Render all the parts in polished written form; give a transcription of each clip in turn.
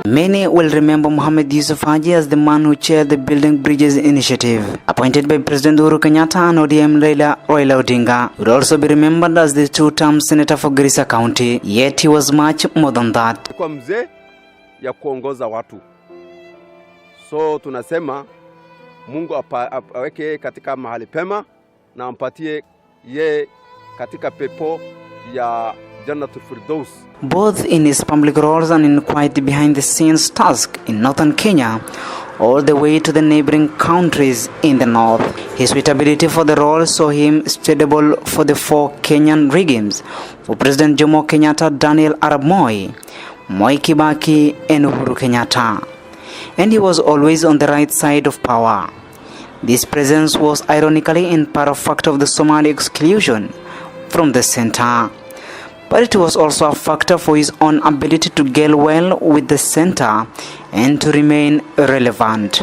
Many will remember Mohamed Yussuf Hajji as the man who chaired the Building Bridges initiative, appointed by President Uhuru Kenyatta and ODM Raila Odinga. He would also be remembered as the two-term senator for Garissa County, yet he was much more than that. Kwa mzee ya kuongoza watu. So tunasema Mungu aweke katika mahali pema na ampatie ye katika pepo ya Jannatul Firdaus. Both in his public roles and in quiet behind-the-scenes tasks in northern Kenya, all the way to the neighboring countries in the north. His suitability for the role saw him suitable for the four Kenyan regimes, for President Jomo Kenyatta, Daniel Arap Moi, Moi Kibaki, and Uhuru Kenyatta. And he was always on the right side of power. This presence was ironically in part a factor of the Somali exclusion from the center. But it was also a factor for his own ability to gel well with the center and to remain relevant.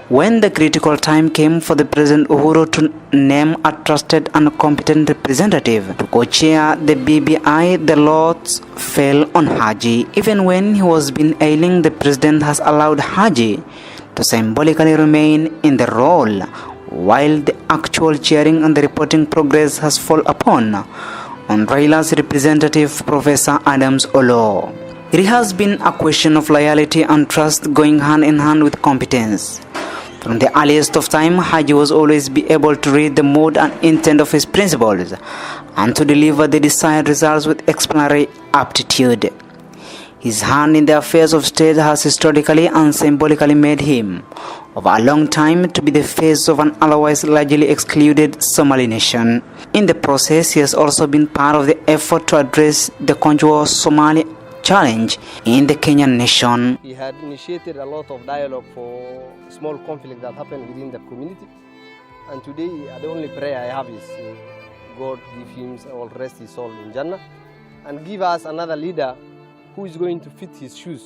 When the critical time came for the President Uhuru to name a trusted and competent representative to co-chair the BBI, the lots fell on Hajji. Even when he was been ailing, the President has allowed Hajji to symbolically remain in the role, while the actual chairing and the reporting progress has fallen upon on Raila's representative, Professor Adams Olo. It has been a question of loyalty and trust going hand in hand with competence. From the earliest of time, Hajji was always be able to read the mood and intent of his principals and to deliver the desired results with exemplary aptitude. His hand in the affairs of state has historically and symbolically made him, over a long time, to be the face of an otherwise largely excluded Somali nation. In the process, he has also been part of the effort to address the conjugal Somali challenge in the Kenyan nation. He had initiated a lot of dialogue for small conflict that happened within the community. And today, the only prayer I have is God give him or rest his soul in Jannah and give us another leader who is going to fit his shoes.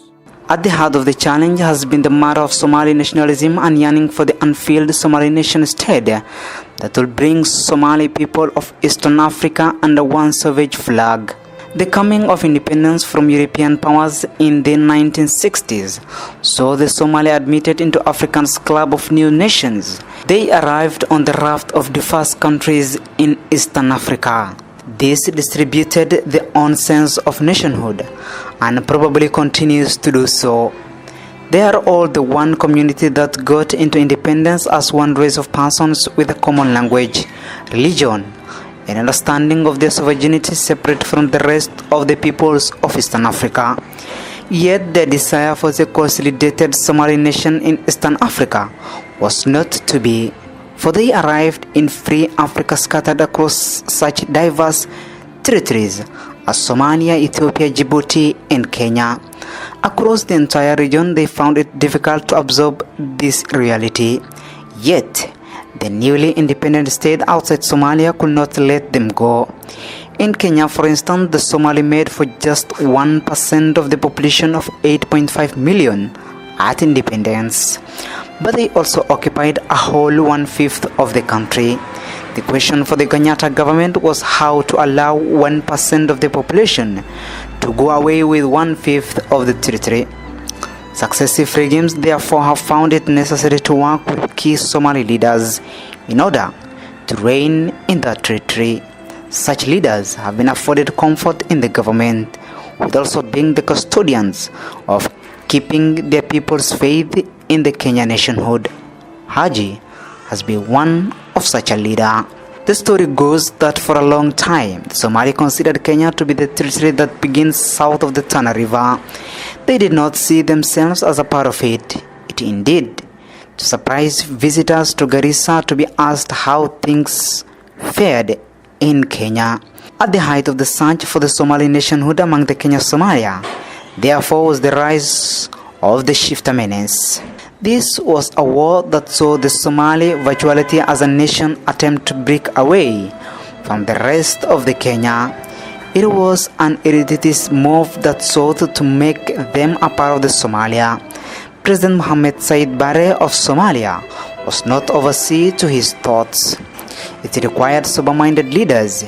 At the heart of the challenge has been the matter of Somali nationalism and yearning for the unfilled Somali nation state that will bring Somali people of Eastern Africa under one savage flag. The coming of independence from European powers in the 1960s saw the Somali admitted into Africa's club of new nations. They arrived on the raft of diverse countries in Eastern Africa. This distributed their own sense of nationhood and probably continues to do so. They are all the one community that got into independence as one race of persons with a common language, religion, and understanding of their sovereignty separate from the rest of the peoples of Eastern Africa. Yet their desire for the consolidated Somali nation in Eastern Africa was not to be, for they arrived in free Africa scattered across such diverse territories as Somalia, Ethiopia, Djibouti, and Kenya. Across the entire region, they found it difficult to absorb this reality. Yet, the newly independent state outside Somalia could not let them go. In Kenya, for instance, the Somali made for just 1% of the population of 8.5 million at independence. But they also occupied a whole 1/5 of the country. The question for the Kenyatta government was how to allow 1% of the population to go away with 1/5 of the territory. Successive regimes therefore have found it necessary to work with key Somali leaders in order to reign in that territory. Such leaders have been afforded comfort in the government, with also being the custodians of keeping their people's faith in the Kenyan nationhood. Hajji has been one of such a leader. The story goes that for a long time, the Somali considered Kenya to be the territory that begins south of the Tana River. They did not see themselves as a part of it. It indeed to surprise visitors to Garissa to be asked how things fared in Kenya. At the height of the search for the Somali nationhood among the Kenya Somalia, therefore was the rise of the shifter menace. This was a war that saw the Somali virtuality as a nation attempt to break away from the rest of the Kenya. It was an elitist move that sought to make them a part of the Somalia. President Mohamed Said Barre of Somalia was not overseas to his thoughts. It required sober-minded leaders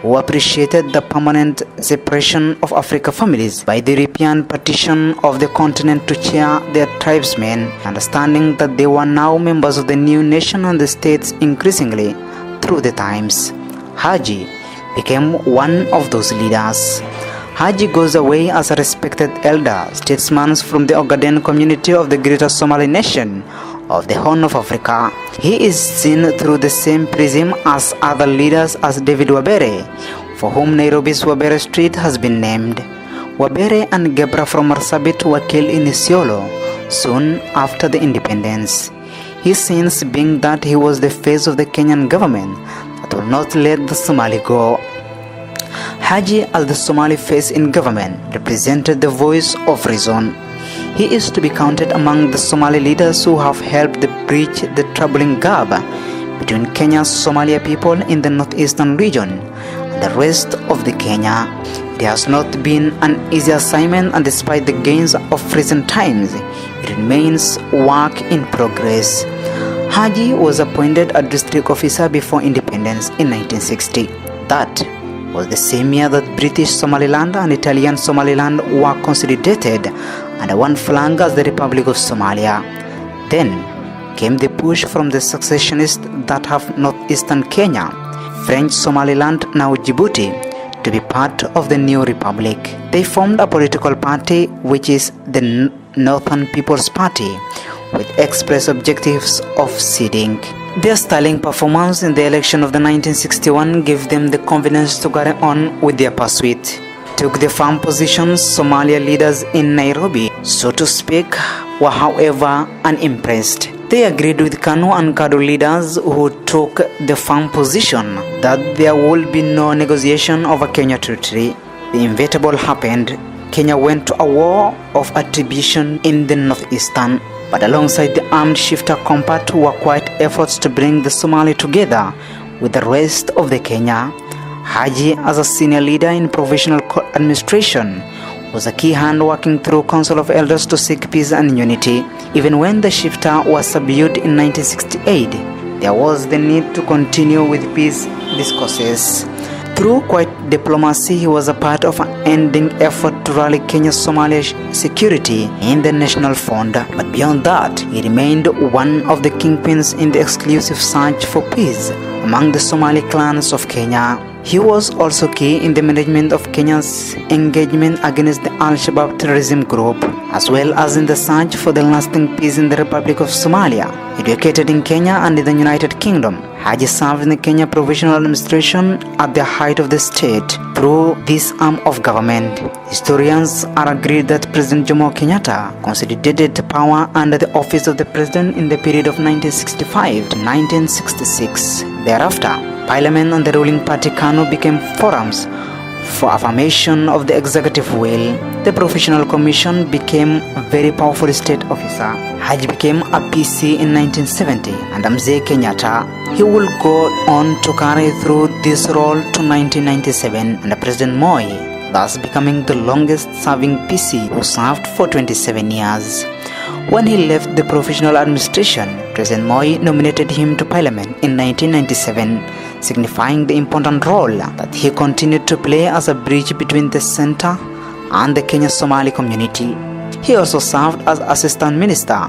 who appreciated the permanent separation of African families by the European partition of the continent to cheer their tribesmen, understanding that they were now members of the new nation and the states increasingly through the times. Hajji became one of those leaders. Hajji goes away as a respected elder statesman from the Ogaden community of the Greater Somali Nation of the Horn of Africa. He is seen through the same prism as other leaders as David Wabere, for whom Nairobi's Wabere Street has been named. Wabere and Gebra from Marsabit were killed in Isiolo soon after the independence. His sins being that he was the face of the Kenyan government that will not let the Somali go. Hajji, as the Somali face in government, represented the voice of reason. He is to be counted among the Somali leaders who have helped bridge the troubling gap between Kenya's Somalia people in the northeastern region and the rest of the Kenya. It has not been an easy assignment, and despite the gains of recent times, it remains work in progress. Hajji was appointed a district officer before independence in 1960. That was the same year that British Somaliland and Italian Somaliland were consolidated under one flag as the Republic of Somalia. Then came the push from the secessionists that have northeastern Kenya, French Somaliland, now Djibouti, to be part of the new republic. They formed a political party which is the Northern People's Party, with express objectives of ceding. Their sterling performance in the election of the 1961 gave them the confidence to carry on with their pursuit. Took the firm positions, Somalia leaders in Nairobi, so to speak, were however unimpressed. They agreed with Kanu and Kadu leaders, who took the firm position that there would be no negotiation over Kenya territory. The inevitable happened. Kenya went to a war of attribution in the northeastern. But alongside the armed shifter compact were quiet efforts to bring the Somali together with the rest of the Kenya. Hajji, as a senior leader in provisional administration, was a key hand working through Council of Elders to seek peace and unity. Even when the shifter was subdued in 1968, there was the need to continue with peace discourses. Through quiet diplomacy, he was a part of an ending effort to rally Kenya's Somalia security in the National Fund. But beyond that, he remained one of the kingpins in the exclusive search for peace among the Somali clans of Kenya. He was also key in the management of Kenya's engagement against the Al-Shabaab terrorism group, as well as in the search for the lasting peace in the Republic of Somalia. Educated in Kenya and in the United Kingdom, Hajji served in the Kenya Provisional Administration at the height of the state. Through this arm of government, historians are agreed that President Jomo Kenyatta consolidated power under the office of the president in the period of 1965 to 1966. Thereafter, Parliament and the ruling party KANU became forums for affirmation of the executive will. The Professional Commission became a very powerful state officer. Hajji became a PC in 1970 and Mzee Kenyatta. He will go on to carry through this role to 1997 under President Moi, thus becoming the longest serving PC who served for 27 years. When he left the Provisional Administration, President Moi nominated him to Parliament in 1997, signifying the important role that he continued to play as a bridge between the center and the Kenya Somali community. He also served as Assistant Minister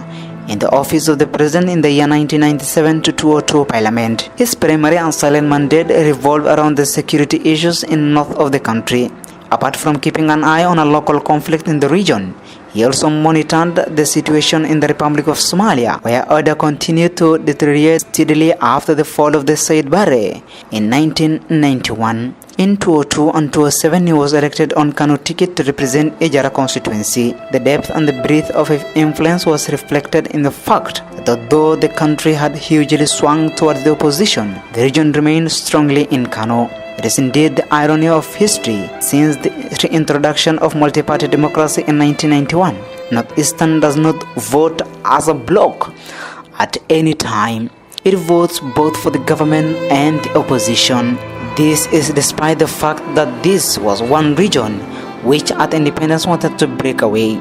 in the office of the President in the year 1997 to 2002 Parliament. His primary and silent mandate revolved around the security issues in north of the country. Apart from keeping an eye on a local conflict in the region, he also monitored the situation in the Republic of Somalia, where order continued to deteriorate steadily after the fall of the Said Barre in 1991. In 2002 and 2007, he was elected on KANU ticket to represent Ijara constituency. The depth and the breadth of his influence was reflected in the fact that although the country had hugely swung towards the opposition, the region remained strongly in KANU. It is indeed the irony of history. Since the reintroduction of multi-party democracy in 1991, Northeastern does not vote as a bloc at any time. It votes both for the government and the opposition. This is despite the fact that this was one region which at independence wanted to break away.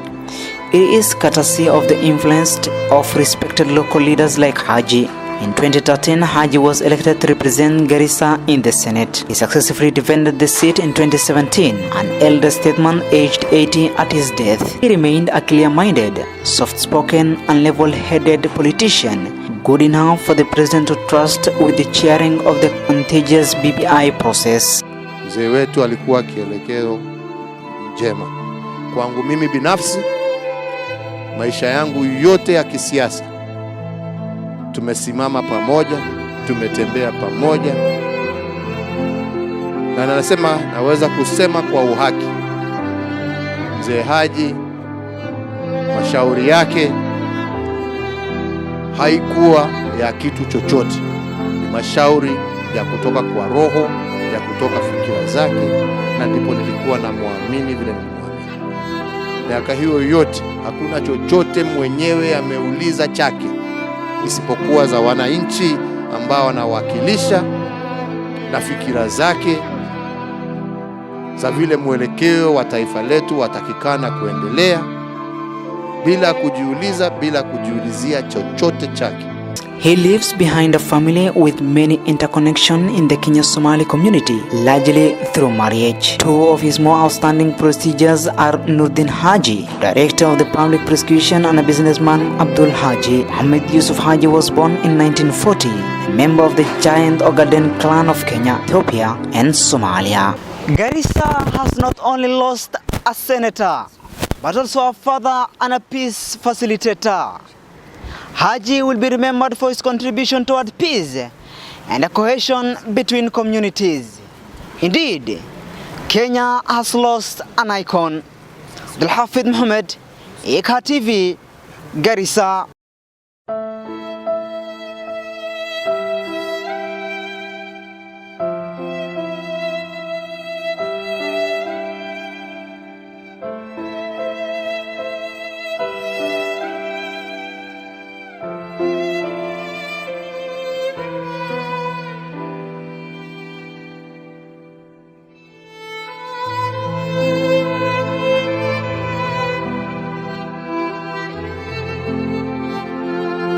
It is courtesy of the influence of respected local leaders like Hajji, In 2013, Hajji was elected to represent Garissa in the Senate. He successfully defended the seat in 2017, an elder statesman aged 80 at his death. He remained a clear-minded, soft-spoken and level-headed politician, good enough for the president to trust with the chairing of the contentious BBI process. Mzee wetu alikuwa kielekeo njema. Kwangu mimi binafsi, maisha yangu yote ya kisiasa, tumesimama pamoja, tumetembea pamoja, na naweza kusema kwa uhaki, Mzee Hajji, mashauri yake haikuwa ya kitu chochote. Ni mashauri ya kutoka kwa roho, ya kutoka fikira zake, na ndipo nilikuwa na muamini vile nilimwamini. Miaka hiyo yote hakuna chochote mwenyewe ameuliza chake, isipokuwa za wananchi ambao anawakilisha na fikira zake za vile mwelekeo wa taifa letu watakikana kuendelea, bila kujiuliza, bila kujiulizia chochote chake. He lives behind a family with many interconnections in the Kenya-Somali community, largely through marriage. Two of his more outstanding prestigious are Nuruddin Hajji, director of the public prosecution, and a businessman Abdul Hajji. Muhammad Yussuf Hajji was born in 1940, a member of the giant Ogaden clan of Kenya, Ethiopia, and Somalia. Garissa has not only lost a senator, but also a father and a peace facilitator. Hajji will be remembered for his contribution toward peace and a cohesion between communities. Indeed, Kenya has lost an icon. Abdul Hafidh Mohamed, Eka TV, Garissa.